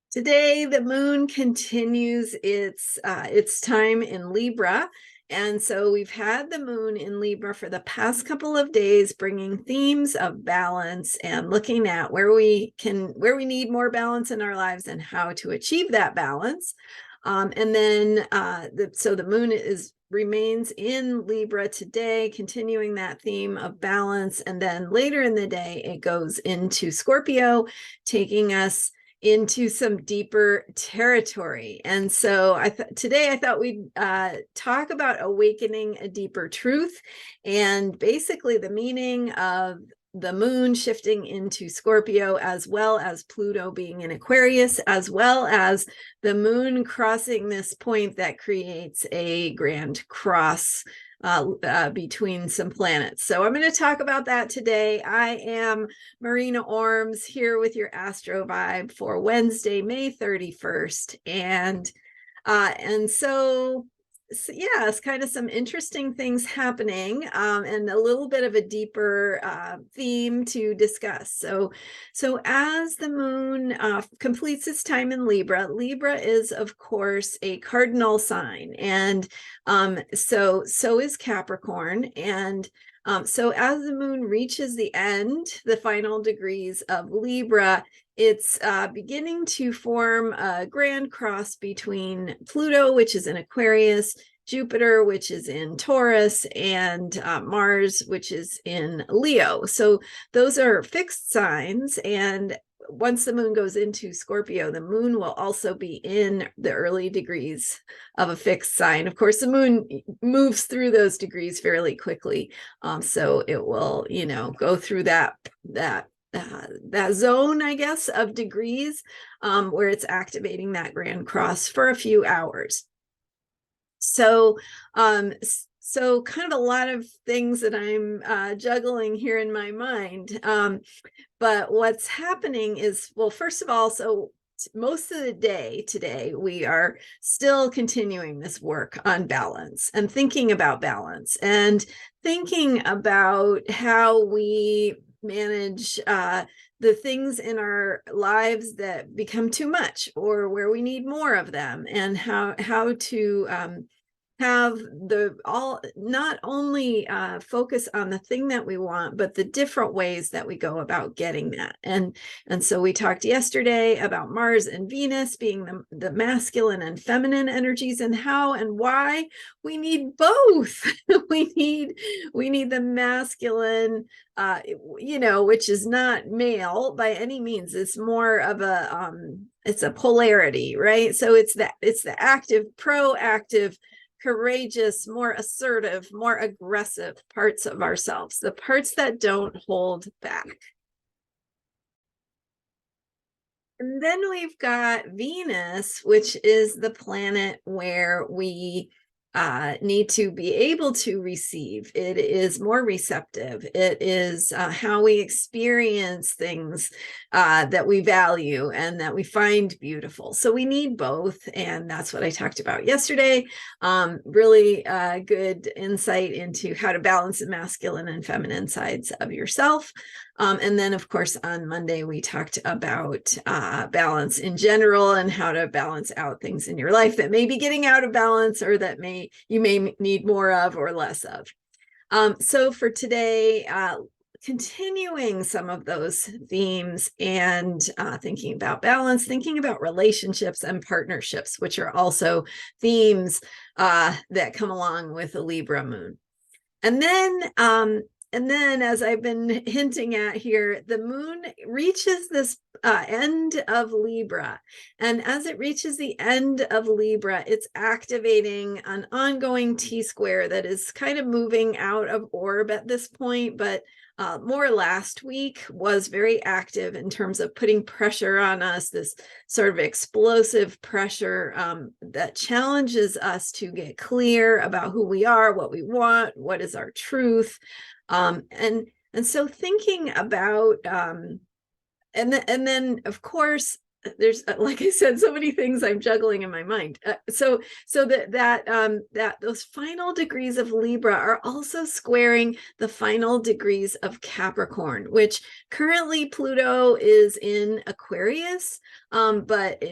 Today, the moon continues its time in Libra. And so we've had the moon in Libra for the past couple of days, bringing themes of balance and looking at where we need more balance in our lives and how to achieve that balance. And then so the moon remains in Libra today, continuing that theme of balance. And then later in the day, it goes into Scorpio, taking us into some deeper territory. And so today I thought we'd talk about awakening a deeper truth, and basically the meaning of the moon shifting into Scorpio, as well as Pluto being in Aquarius, as well as the moon crossing this point that creates a grand cross between some planets. So I'm going to talk about that today. I am Marina Orms here with your Astro Vibe for Wednesday, May 31st. And yeah, it's kind of some interesting things happening, and a little bit of a deeper theme to discuss. So as the moon completes its time in Libra, Libra is, of course, a cardinal sign, and so is Capricorn. And so as the moon reaches the end, the final degrees of Libra, it's beginning to form a grand cross between Pluto, which is in Aquarius, Jupiter, which is in Taurus, and Mars, which is in Leo. So those are fixed signs. And once the moon goes into Scorpio, the moon will also be in the early degrees of a fixed sign. Of course, the moon moves through those degrees fairly quickly. So it will, go through that zone, I guess, of degrees where it's activating that grand cross for a few hours. So kind of a lot of things that I'm juggling here in my mind. But what's happening is, well, first of all, so most of the day today, we are still continuing this work on balance and thinking about balance and thinking about how we manage the things in our lives that become too much, or where we need more of them, and how to have not only focus on the thing that we want, but the different ways that we go about getting that. And so we talked yesterday about Mars and Venus being the masculine and feminine energies, and how and why we need both. we need the masculine, which is not male by any means. It's more of it's a polarity, right? So it's the active, proactive, courageous, more assertive, more aggressive parts of ourselves, the parts that don't hold back. And then we've got Venus, which is the planet where we need to be able to receive. It is more receptive. It is how we experience things that we value and that we find beautiful. So we need both. And that's what I talked about yesterday. Really good insight into how to balance the masculine and feminine sides of yourself. And then, of course, on Monday, we talked about balance in general and how to balance out things in your life that may be getting out of balance, or that you may need more of or less of. So for today, continuing some of those themes and thinking about balance, thinking about relationships and partnerships, which are also themes that come along with the Libra moon. And then, as I've been hinting at here, the moon reaches this end of Libra. And as it reaches the end of Libra, it's activating an ongoing T-square that is kind of moving out of orb at this point, but more last week was very active in terms of putting pressure on us, this sort of explosive pressure that challenges us to get clear about who we are, what we want, what is our truth. And so thinking about, and then of course, there's like I said, so many things I'm juggling in my mind. So that those final degrees of Libra are also squaring the final degrees of Capricorn, which currently Pluto is in Aquarius, but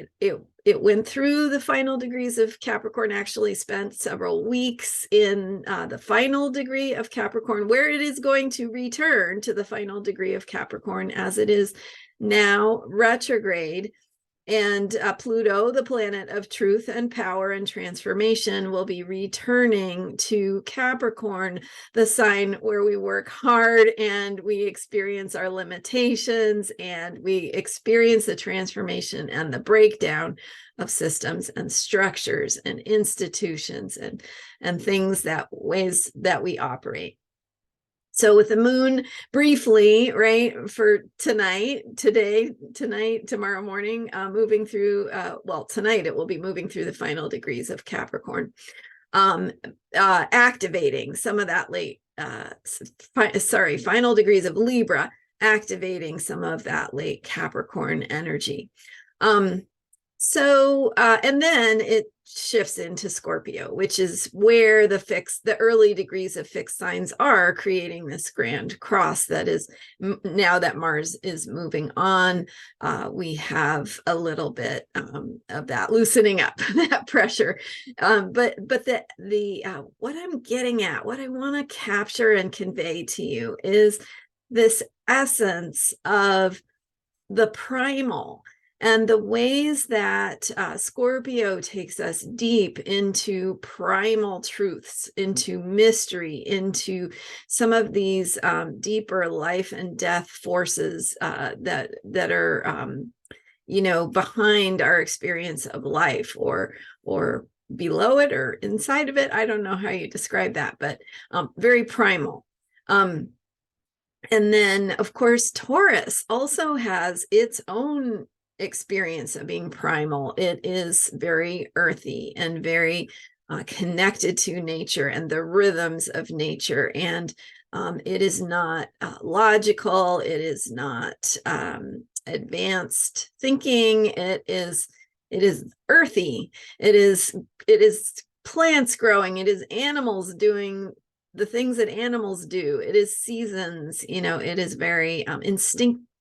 it went through the final degrees of Capricorn, actually spent several weeks in the final degree of Capricorn, where it is going to return to the final degree of Capricorn as it is now retrograde. And Pluto, the planet of truth and power and transformation, will be returning to Capricorn, the sign where we work hard and we experience our limitations and we experience the transformation and the breakdown of systems and structures and institutions and things that ways that we operate. So with the moon briefly, right, for tonight, tomorrow morning, moving through, well, tonight it will be moving through the final degrees of Capricorn, activating some of that final degrees of Libra, activating some of that late Capricorn energy. And then it shifts into Scorpio, which is where the early degrees of fixed signs are, creating this grand cross that is, now that Mars is moving on, we have a little bit of that loosening up, that pressure. But what I'm getting at, what I want to capture and convey to you is this essence of the primal, and the ways that Scorpio takes us deep into primal truths, into mystery, into some of these deeper life and death forces that are, behind our experience of life, or below it, or inside of it. I don't know how you describe that, but very primal. And then, of course, Taurus also has its own experience of being primal. It is very earthy and very connected to nature and the rhythms of nature. And it is not logical. It is not advanced thinking. It is earthy. It is plants growing. It is animals doing the things that animals do. It is seasons. It is very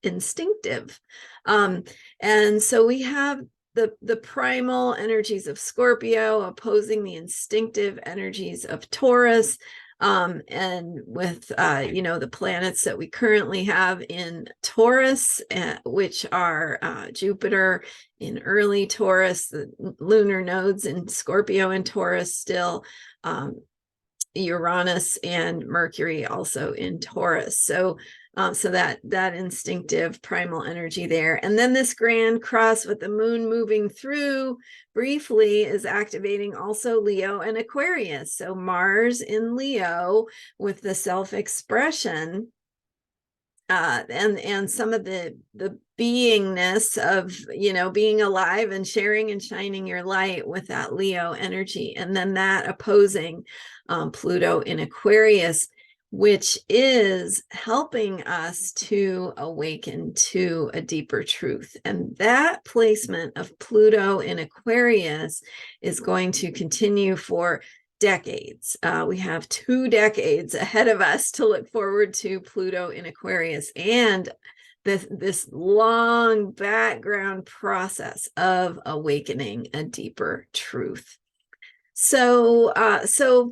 instinctive. And so we have the primal energies of Scorpio opposing the instinctive energies of Taurus. And with, the planets that we currently have in Taurus, which are Jupiter in early Taurus, the lunar nodes in Scorpio and Taurus still, Uranus and Mercury also in Taurus. So that instinctive primal energy there. And then this grand cross with the moon moving through briefly is activating also Leo and Aquarius. So Mars in Leo with the self-expression, and some of the beingness of, being alive and sharing and shining your light with that Leo energy. And then that opposing Pluto in Aquarius, which is helping us to awaken to a deeper truth. And that placement of Pluto in Aquarius is going to continue for decades. We have 2 decades ahead of us to look forward to Pluto in Aquarius and this long background process of awakening a deeper truth. So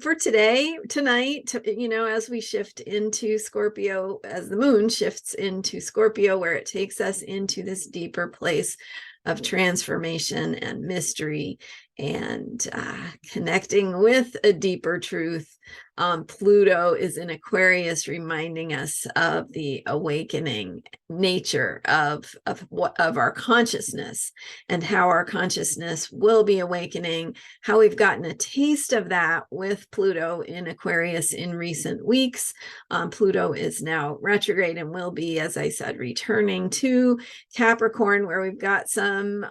for tonight, as we shift into Scorpio, as the moon shifts into Scorpio, where it takes us into this deeper place of transformation and mystery and connecting with a deeper truth, Pluto is in Aquarius, reminding us of the awakening nature of our consciousness and how our consciousness will be awakening, how we've gotten a taste of that with Pluto in Aquarius in recent weeks. Pluto is now retrograde and will be, as I said, returning to Capricorn, where we've got some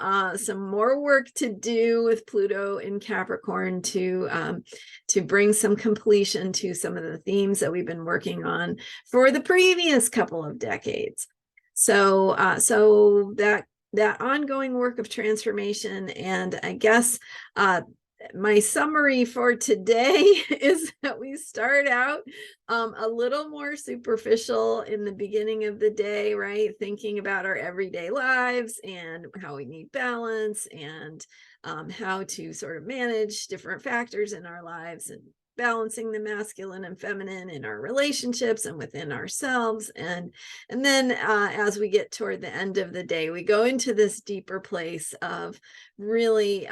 more work to do with Pluto in Capricorn to bring some completion to some of the themes that we've been working on for the previous couple of decades. So that that ongoing work of transformation. And I guess my summary for today is that we start out a little more superficial in the beginning of the day, right? Thinking about our everyday lives and how we need balance and how to sort of manage different factors in our lives and balancing the masculine and feminine in our relationships and within ourselves. And then as we get toward the end of the day, we go into this deeper place of really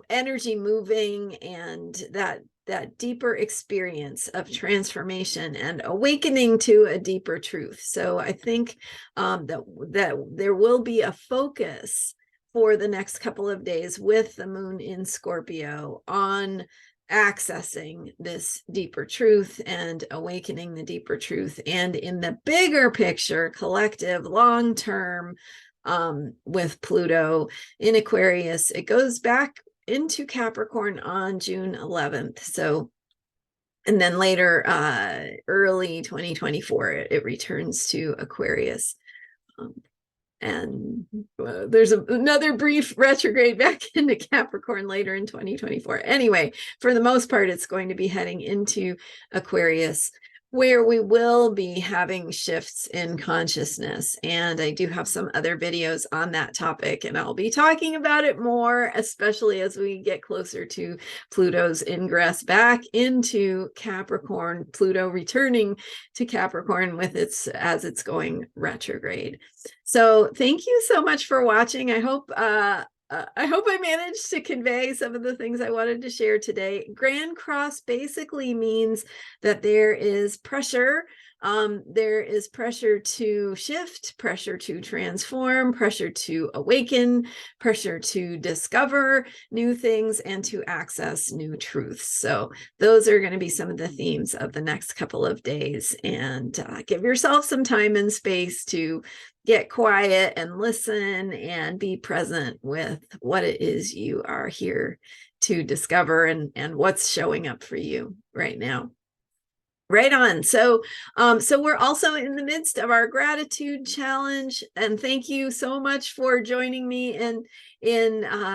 energy moving and that deeper experience of transformation and awakening to a deeper truth. So I think that there will be a focus for the next couple of days with the moon in Scorpio on accessing this deeper truth and awakening the deeper truth. And in the bigger picture, collective, long-term, with Pluto in Aquarius, it goes back into Capricorn on June 11th. So, and then later, early 2024, it returns to Aquarius. And there's another brief retrograde back into Capricorn later in 2024. Anyway, for the most part, it's going to be heading into Aquarius, where we will be having shifts in consciousness. And I do have some other videos on that topic, and I'll be talking about it more, especially as we get closer to Pluto's ingress back into Capricorn, Pluto returning to Capricorn as it's going retrograde. So thank you so much for watching. I hope I managed to convey some of the things I wanted to share today. Grand Cross basically means that there is pressure. There is pressure to shift, pressure to transform, pressure to awaken, pressure to discover new things and to access new truths. So those are going to be some of the themes of the next couple of days. And give yourself some time and space to get quiet and listen and be present with what it is you are here to discover and what's showing up for you right now. Right on. So we're also in the midst of our gratitude challenge, and thank you so much for joining me in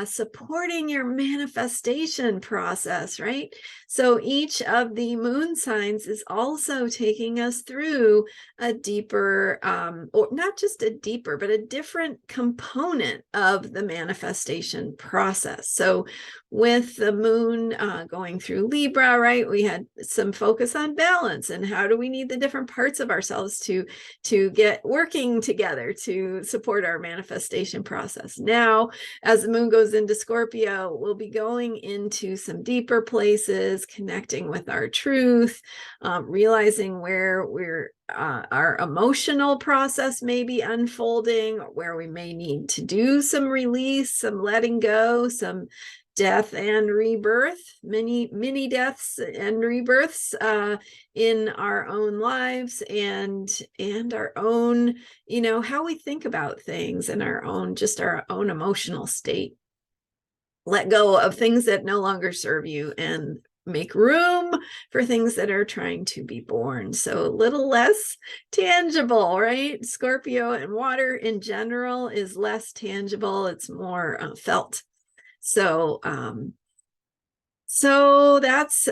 supporting your manifestation process, right? So each of the moon signs is also taking us through a deeper, or not just a deeper, but a different component of the manifestation process. So with the moon going through Libra, right, we had some focus on balance and how do we need the different parts of ourselves to get working together to support our manifestation process. Now, as the moon goes into Scorpio, we'll be going into some deeper places, connecting with our truth, realizing where our emotional process may be unfolding, where we may need to do some release, some letting go, some death and rebirth, many deaths and rebirths in our own lives and our own, how we think about things and our own emotional state. Let go of things that no longer serve you and make room for things that are trying to be born. So a little less tangible, right? Scorpio and water in general is less tangible. It's more felt. So that's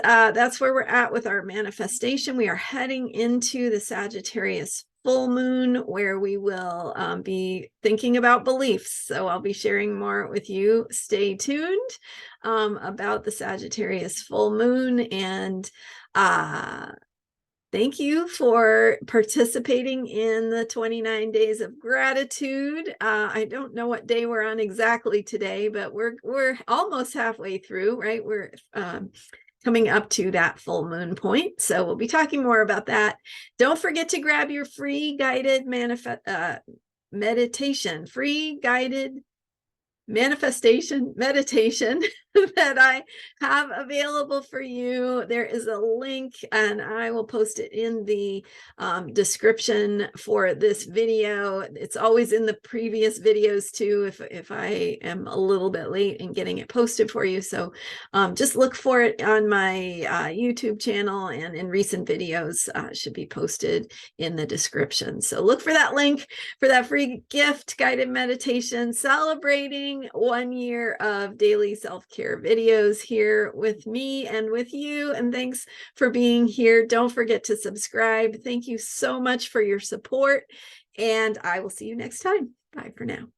where we're at with our manifestation. We are heading into the Sagittarius full moon, where we will be thinking about beliefs. So I'll be sharing more with you. Stay tuned about the Sagittarius full moon, and thank you for participating in the 29 days of gratitude. I don't know what day we're on exactly today, but we're almost halfway through, right? We're coming up to that full moon point. So we'll be talking more about that. Don't forget to grab your free guided meditation, free guided manifestation meditation that I have available for you. There is a link, and I will post it in the description for this video. It's always in the previous videos too, if I am a little bit late in getting it posted for you. So just look for it on my YouTube channel, and in recent videos should be posted in the description. So look for that link for that free gift guided meditation celebrating 1 year of daily self-care videos here with me and with you. And thanks for being here. Don't forget to subscribe. Thank you so much for your support, and I will see you next time. Bye for now.